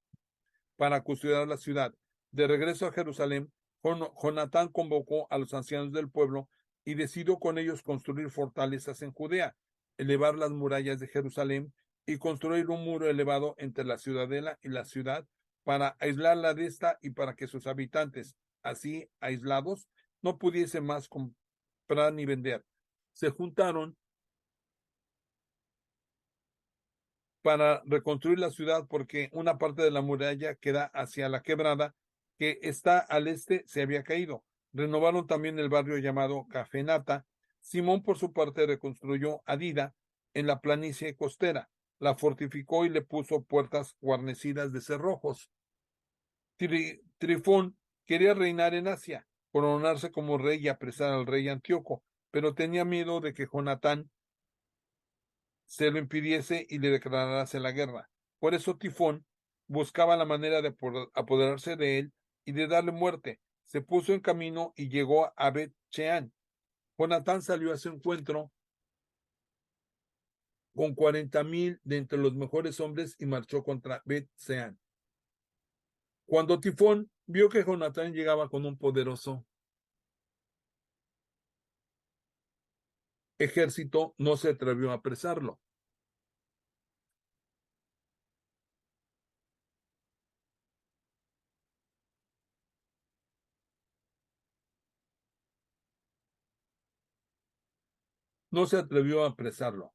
para custodiar la ciudad. De regreso a Jerusalén, Jonatán convocó a los ancianos del pueblo y decidió con ellos construir fortalezas en Judea, elevar las murallas de Jerusalén y construir un muro elevado entre la ciudadela y la ciudad para aislarla de esta y para que sus habitantes, así aislados, no pudiesen más comprar ni vender. Se juntaron para reconstruir la ciudad porque una parte de la muralla que da hacia la quebrada que está al este se había caído. Renovaron también el barrio llamado Cafenata. Simón, por su parte, reconstruyó Adida en la planicie costera, la fortificó y le puso puertas guarnecidas de cerrojos. Trifón quería reinar en Asia, coronarse como rey y apresar al rey Antíoco, pero tenía miedo de que Jonatán se lo impidiese y le declarase la guerra. Por eso Tifón buscaba la manera de apoderarse de él y de darle muerte. Se puso en camino y llegó a Bet-Shean. Jonatán salió a su encuentro con 40,000 de entre los mejores hombres y marchó contra Bet-Shean. Cuando Tifón vio que Jonatán llegaba con un poderoso ejército, no se atrevió a apresarlo. No se atrevió a apresarlo.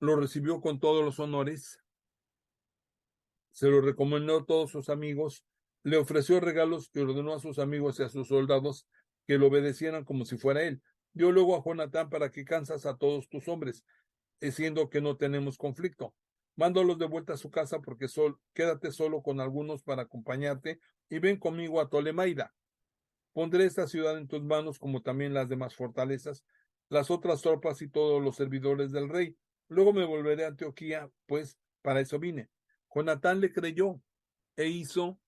Lo recibió con todos los honores, se lo recomendó a todos sus amigos, le ofreció regalos y ordenó a sus amigos y a sus soldados que lo obedecieran como si fuera él. Dio luego a Jonatán para que cansas a todos tus hombres, siendo que no tenemos conflicto. Mándalos de vuelta a su casa porque quédate solo con algunos para acompañarte y ven conmigo a Tolemaida. Pondré esta ciudad en tus manos como también las demás fortalezas, las otras tropas y todos los servidores del rey. Luego me volveré a Antioquía, pues para eso vine. Jonatán le creyó e hizo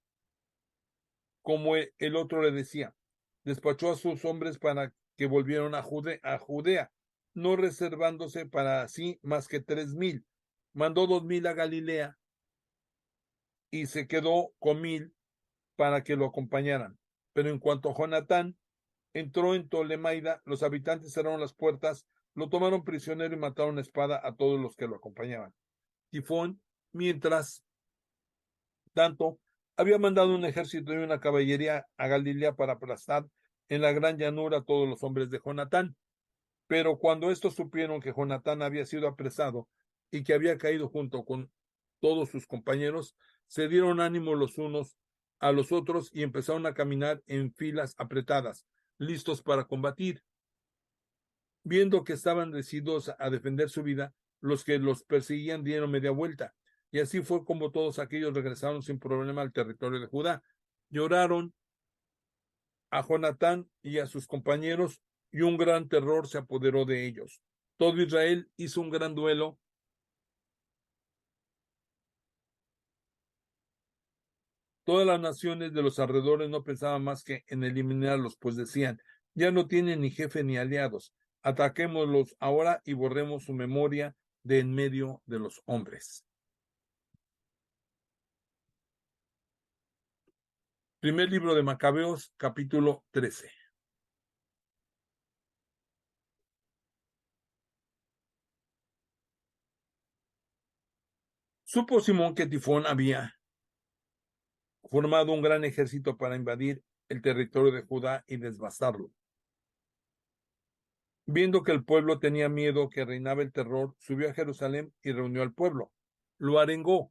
como el otro le decía. Despachó a sus hombres para que volvieran a Judea, no reservándose para sí más que 3,000. Mandó 2,000 a Galilea y se quedó con 1,000 para que lo acompañaran. Pero en cuanto a Jonatán entró en Tolemaida, los habitantes cerraron las puertas, lo tomaron prisionero y mataron a espada a todos los que lo acompañaban. Tifón, mientras tanto, había mandado un ejército y una caballería a Galilea para aplastar en la gran llanura a todos los hombres de Jonatán. Pero cuando estos supieron que Jonatán había sido apresado y que había caído junto con todos sus compañeros, se dieron ánimo los unos a los otros y empezaron a caminar en filas apretadas, listos para combatir. Viendo que estaban decididos a defender su vida, los que los perseguían dieron media vuelta. Y así fue como todos aquellos regresaron sin problema al territorio de Judá. Lloraron a Jonatán y a sus compañeros, y un gran terror se apoderó de ellos. Todo Israel hizo un gran duelo. Todas las naciones de los alrededores no pensaban más que en eliminarlos, pues decían, ya no tienen ni jefe ni aliados. Ataquémoslos ahora y borremos su memoria de en medio de los hombres. Primer libro de Macabeos, capítulo 13. Supo Simón que Tifón había formado un gran ejército para invadir el territorio de Judá y devastarlo. Viendo que el pueblo tenía miedo, que reinaba el terror, subió a Jerusalén y reunió al pueblo. Lo arengó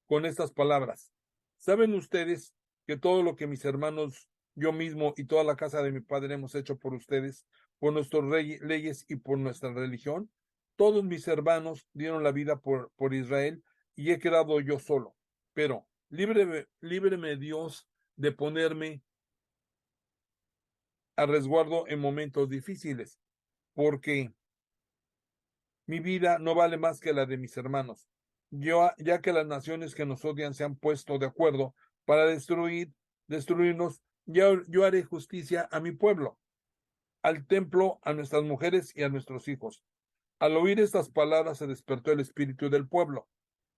con estas palabras. ¿Saben ustedes que todo lo que mis hermanos, yo mismo y toda la casa de mi padre hemos hecho por ustedes, por nuestras leyes y por nuestra religión? Todos mis hermanos dieron la vida por Israel y he quedado yo solo. Pero líbreme Dios de ponerme a resguardo en momentos difíciles, porque mi vida no vale más que la de mis hermanos. Ya que las naciones que nos odian se han puesto de acuerdo para destruirnos, yo haré justicia a mi pueblo, al templo, a nuestras mujeres y a nuestros hijos. Al oír estas palabras se despertó el espíritu del pueblo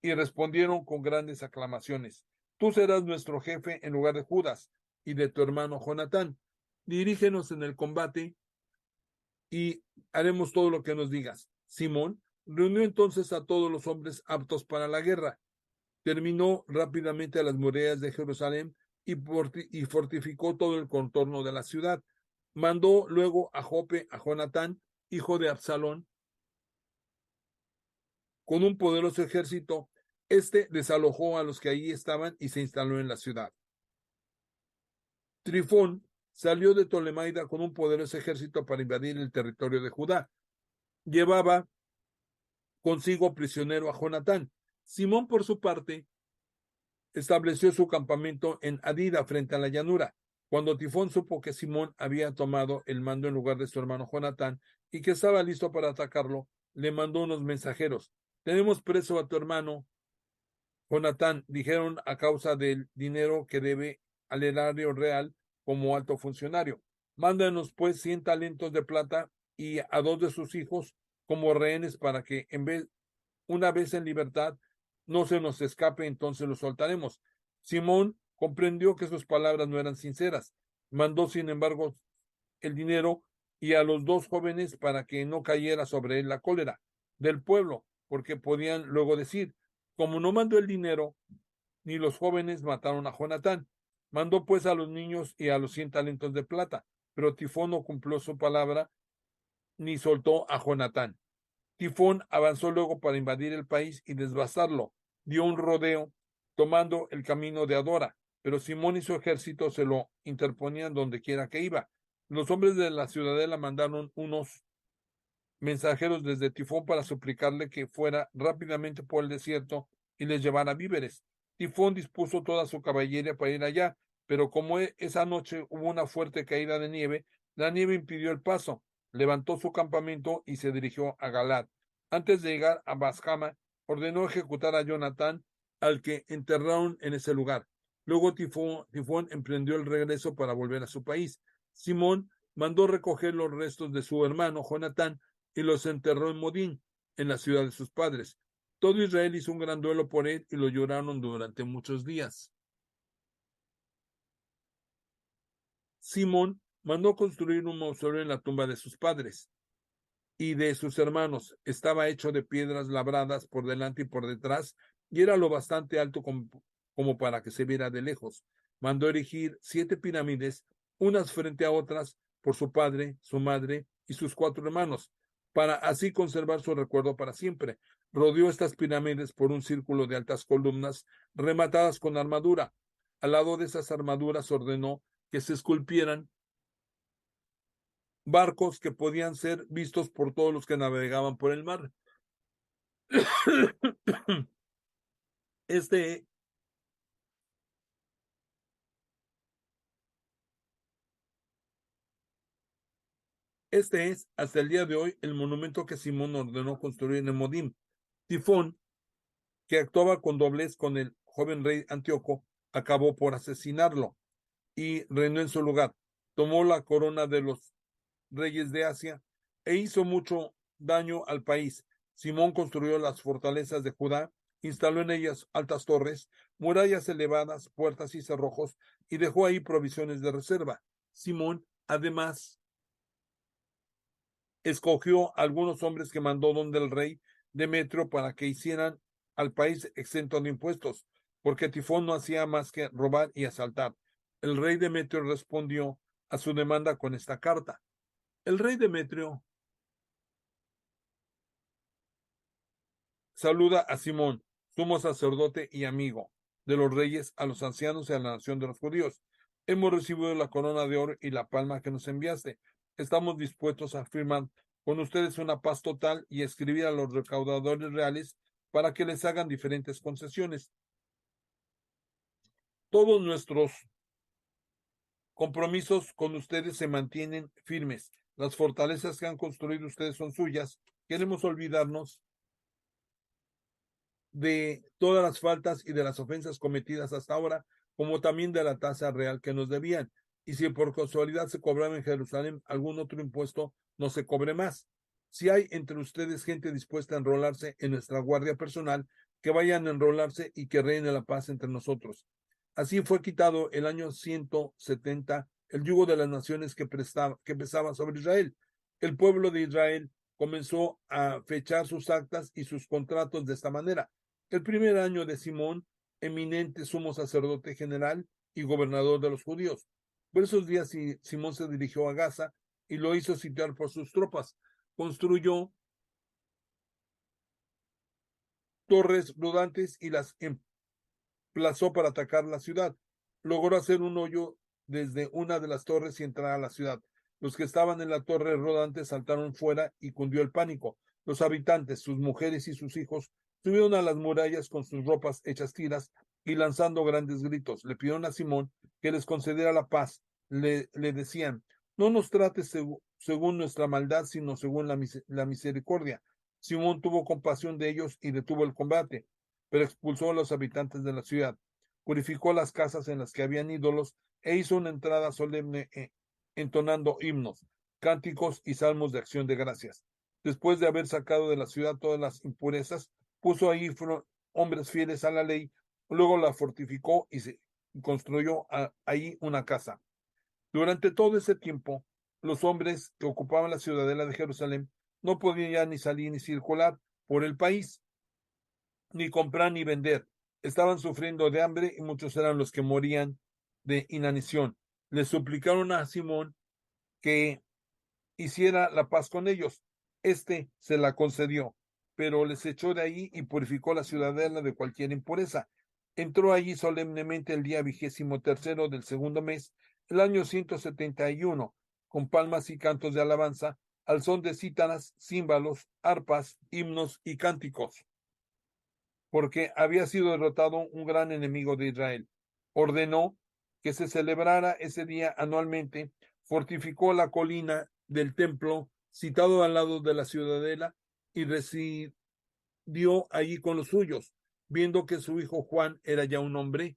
y respondieron con grandes aclamaciones. Tú serás nuestro jefe en lugar de Judas y de tu hermano Jonatán. Dirígenos en el combate y haremos todo lo que nos digas. Simón reunió entonces a todos los hombres aptos para la guerra. Terminó rápidamente las murallas de Jerusalén y fortificó todo el contorno de la ciudad. Mandó luego a Jope a Jonatán, hijo de Absalón, con un poderoso ejército. Este desalojó a los que allí estaban y se instaló en la ciudad. Trifón salió de Tolemaida con un poderoso ejército para invadir el territorio de Judá. Llevaba consigo prisionero a Jonatán. Simón, por su parte, estableció su campamento en Adida, frente a la llanura. Cuando Tifón supo que Simón había tomado el mando en lugar de su hermano Jonatán y que estaba listo para atacarlo, le mandó unos mensajeros. tenemos preso a tu hermano Jonatán, dijeron, a causa del dinero que debe al erario real como alto funcionario. Mándanos pues 100 talentos de plata y a 2 de sus hijos como rehenes para que una vez en libertad, no se nos escape, entonces lo soltaremos. Simón comprendió que sus palabras no eran sinceras. Mandó, sin embargo, el dinero y a los 2 jóvenes para que no cayera sobre él la cólera del pueblo, porque podían luego decir, como no mandó el dinero, ni los jóvenes mataron a Jonatán. Mandó pues a los niños y a los 100 talentos de plata, pero Tifón no cumplió su palabra ni soltó a Jonatán. Tifón avanzó luego para invadir el país y devastarlo. Dio un rodeo tomando el camino de Adora, pero Simón y su ejército se lo interponían donde quiera que iba. Los hombres de la ciudadela mandaron unos mensajeros desde Tifón para suplicarle que fuera rápidamente por el desierto y les llevara víveres. Tifón dispuso toda su caballería para ir allá, pero como esa noche hubo una fuerte caída de nieve, la nieve impidió el paso. Levantó su campamento y se dirigió a Galad. Antes de llegar a Basjama, ordenó ejecutar a Jonatán, al que enterraron en ese lugar. Luego Tifón emprendió el regreso para volver a su país. Simón mandó recoger los restos de su hermano Jonatán y los enterró en Modín, en la ciudad de sus padres. Todo Israel hizo un gran duelo por él y lo lloraron durante muchos días. Simón mandó construir un mausoleo en la tumba de sus padres y de sus hermanos. Estaba hecho de piedras labradas por delante y por detrás y era lo bastante alto como para que se viera de lejos. Mandó erigir 7 pirámides, unas frente a otras, por su padre, su madre y sus 4 hermanos, para así conservar su recuerdo para siempre. Rodeó estas pirámides por un círculo de altas columnas rematadas con armadura. Al lado de esas armaduras ordenó que se esculpieran barcos que podían ser vistos por todos los que navegaban por el mar. Este, este es, hasta el día de hoy, el monumento que Simón ordenó construir en Modim. Tifón, que actuaba con doblez con el joven rey Antíoco, acabó por asesinarlo y reinó en su lugar. Tomó la corona de los reyes de Asia e hizo mucho daño al país. Simón construyó las fortalezas de Judá, instaló en ellas altas torres, murallas elevadas, puertas y cerrojos, y dejó ahí provisiones de reserva. Simón, además, escogió a algunos hombres que mandó donde el rey Demetrio para que hicieran al país exento de impuestos, porque Tifón no hacía más que robar y asaltar. El rey Demetrio respondió a su demanda con esta carta. El rey Demetrio saluda a Simón, sumo sacerdote y amigo de los reyes, a los ancianos y a la nación de los judíos. Hemos recibido la corona de oro y la palma que nos enviaste. Estamos dispuestos a firmar con ustedes una paz total y escribir a los recaudadores reales para que les hagan diferentes concesiones. Todos nuestros compromisos con ustedes se mantienen firmes. Las fortalezas que han construido ustedes son suyas. Queremos olvidarnos de todas las faltas y de las ofensas cometidas hasta ahora, como también de la tasa real que nos debían. Y si por casualidad se cobraba en Jerusalén algún otro impuesto, no se cobre más. Si hay entre ustedes gente dispuesta a enrolarse en nuestra guardia personal, que vayan a enrolarse y que reine la paz entre nosotros. Así fue quitado el año 170 el yugo de las naciones que pesaba sobre Israel. El pueblo de Israel comenzó a fechar sus actas y sus contratos de esta manera. El primer año de Simón, eminente sumo sacerdote general y gobernador de los judíos. Por esos días Simón se dirigió a Gaza y lo hizo sitiar por sus tropas. Construyó torres rodantes y las emplazó para atacar la ciudad. Logró hacer un hoyo desde una de las torres y entrar a la ciudad. Los que estaban en la torre rodante saltaron fuera y cundió el pánico. Los habitantes, sus mujeres y sus hijos, subieron a las murallas con sus ropas hechas tiras y lanzando grandes gritos. Le pidieron a Simón que les concediera la paz. Le decían, no nos trates según nuestra maldad, sino según la misericordia. Simón tuvo compasión de ellos y detuvo el combate, pero expulsó a los habitantes de la ciudad, purificó las casas en las que habían ídolos e hizo una entrada solemne entonando himnos, cánticos y salmos de acción de gracias. Después de haber sacado de la ciudad todas las impurezas, puso ahí hombres fieles a la ley, luego la fortificó y construyó ahí una casa. Durante todo ese tiempo, los hombres que ocupaban la ciudadela de Jerusalén no podían ya ni salir ni circular por el país, ni comprar ni vender. Estaban sufriendo de hambre y muchos eran los que morían de inanición. Le suplicaron a Simón que hiciera la paz con ellos. Este se la concedió, pero les echó de ahí y purificó la ciudadela de cualquier impureza. Entró allí solemnemente el día 23º del segundo mes, el año 171, con palmas y cantos de alabanza, al son de cítaras, címbalos, arpas, himnos y cánticos, porque había sido derrotado un gran enemigo de Israel. Ordenó que se celebrara ese día anualmente, fortificó la colina del templo situado al lado de la ciudadela y residió allí con los suyos. Viendo que su hijo Juan era ya un hombre,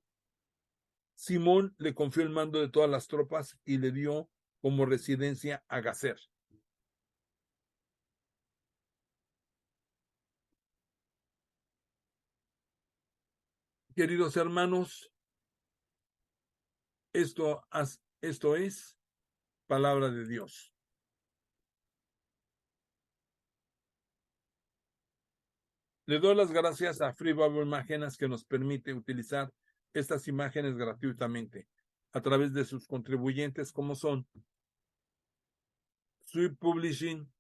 Simón le confió el mando de todas las tropas y le dio como residencia a Gazer. Queridos hermanos, esto es palabra de Dios. Le doy las gracias a Free Bible Imágenes que nos permite utilizar estas imágenes gratuitamente a través de sus contribuyentes como son Sweet Publishing,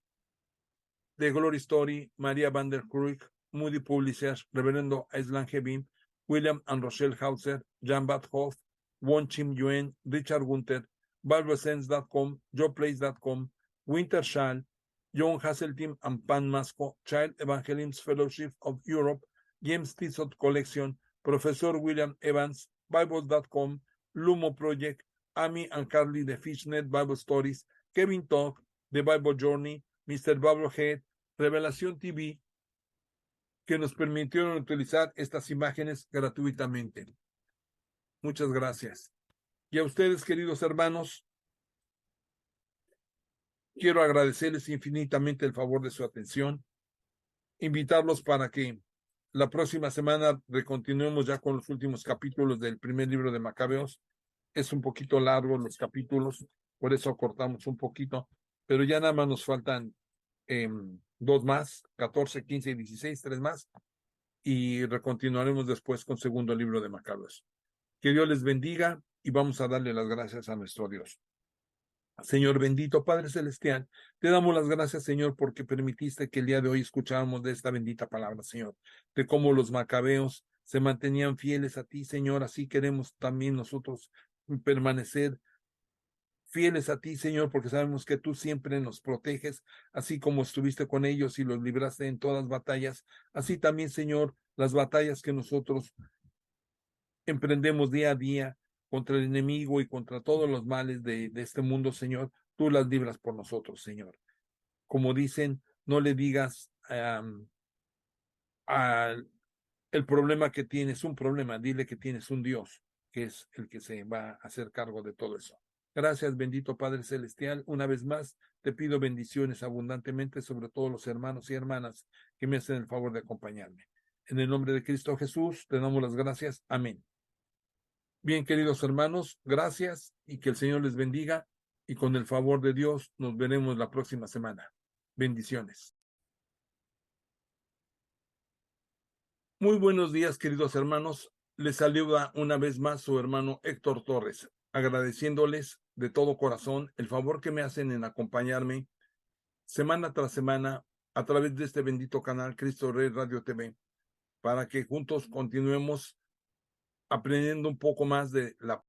The Glory Story, María Van der Kruik, Moody Publishers, Reverendo Aislan Hevin, William and Rochelle Hauser, Jan Badhoff, Won Chim Yuen, Richard Gunther, BibleSense.com, JoePlace.com, Winter Shall, John Hasseltine and Pan Masco, Child Evangelism Fellowship of Europe, James Tissot Collection, Professor William Evans, Bibles.com, Lumo Project, Amy and Carly de Fishnet Bible Stories, Kevin Talk, The Bible Journey, Mr. Bible Head, Revelación TV, que nos permitieron utilizar estas imágenes gratuitamente. Muchas gracias. Y a ustedes, queridos hermanos, quiero agradecerles infinitamente el favor de su atención, invitarlos para que la próxima semana recontinuemos ya con los últimos capítulos del primer libro de Macabeos. Es un poquito largo los capítulos, por eso cortamos un poquito, pero ya nada más nos faltan 2 más, 14, 15 y 16, 3 más, y recontinuaremos después con segundo libro de Macabeos. Que Dios les bendiga y vamos a darle las gracias a nuestro Dios. Señor bendito, Padre Celestial, te damos las gracias, Señor, porque permitiste que el día de hoy escucháramos de esta bendita palabra, Señor, de cómo los macabeos se mantenían fieles a ti, Señor. Así queremos también nosotros permanecer fieles a ti, Señor, porque sabemos que tú siempre nos proteges, así como estuviste con ellos y los libraste en todas las batallas. Así también, Señor, las batallas que nosotros emprendemos día a día contra el enemigo y contra todos los males de este mundo, Señor, tú las libras por nosotros, Señor. Como dicen, no le digas el problema que tienes, un problema, dile que tienes un Dios, que es el que se va a hacer cargo de todo eso. Gracias, bendito Padre Celestial. Una vez más, te pido bendiciones abundantemente sobre todos los hermanos y hermanas que me hacen el favor de acompañarme. En el nombre de Cristo Jesús, te damos las gracias. Amén. Bien, queridos hermanos, gracias y que el Señor les bendiga y con el favor de Dios nos veremos la próxima semana. Bendiciones. Muy buenos días, queridos hermanos. Les saluda una vez más su hermano Héctor Torres, agradeciéndoles de todo corazón el favor que me hacen en acompañarme semana tras semana a través de este bendito canal Cristo Rey Radio TV, para que juntos continuemos aprendiendo un poco más de la